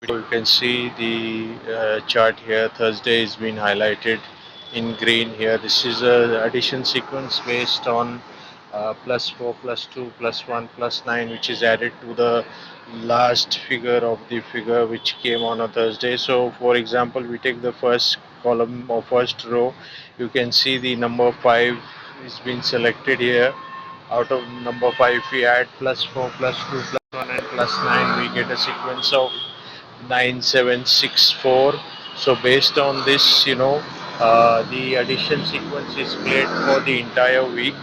You can see the chart here. Thursday is been highlighted in green here. This is a addition sequence based on +4, +2, +1, +9, which is added to the last figure of the figure which came on a Thursday. So, for example, we take the first column or first row. You can see the number 5 is being selected here. Out of number 5, if we add +4, +2, +1, and +9, we get a sequence of 9764. So based on this, the addition sequence is played for the entire week.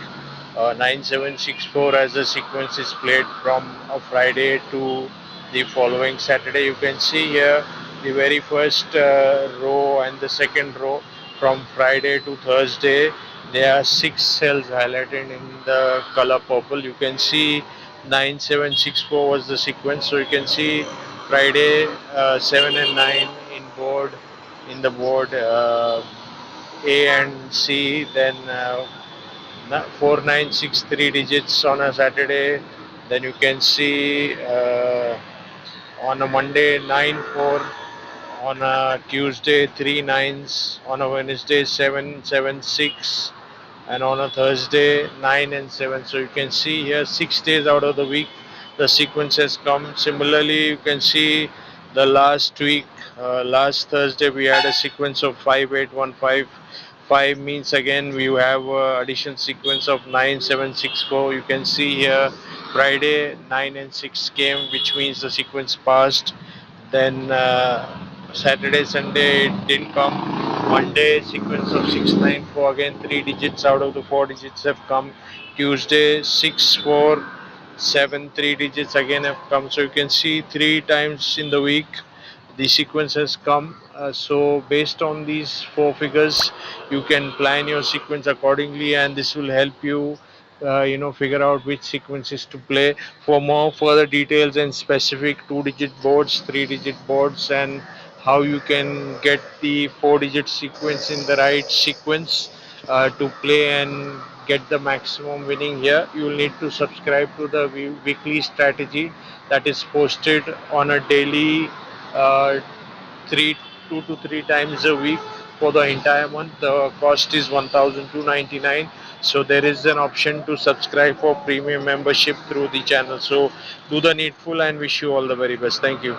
9764 as a sequence is played from a Friday to the following Saturday. You can see here the very first row and the second row from Friday to Thursday. There are 6 cells highlighted in the color purple. You can see 9764 was the sequence. So you can see Friday 7 and 9 in the board A and C. Then 4963 digits on a Saturday. Then you can see on a Monday 94, on a Tuesday 3 9s, on a Wednesday 7 7 6, and on a Thursday 9 and 7. So you can see here 6 days out of the week the sequence has come. Similarly, you can see the last week, last Thursday we had a sequence of 5 8 1 5. 5 means again we have addition sequence of 9 7 6 4. You can see here Friday 9 and 6 came, which means the sequence passed. Then Saturday, Sunday it didn't come. Monday sequence of 6 9 4, again 3 digits out of the 4 digits have come. Tuesday 6 4 7, 3 digits again have come. So you can see 3 times in the week the sequence has come. So based on these 4 figures, you can plan your sequence accordingly, and this will help you figure out which sequences to play. For more further details and specific 2 digit boards, 3 digit boards, and how you can get the 4 digit sequence in the right sequence to play and get the maximum winning here, you will need to subscribe to the weekly strategy that is posted on a daily, uh, 2 to 3 times a week for the entire month. The cost is 1,299. So there is an option to subscribe for premium membership through the channel. So do the needful and wish you all the very best. Thank you.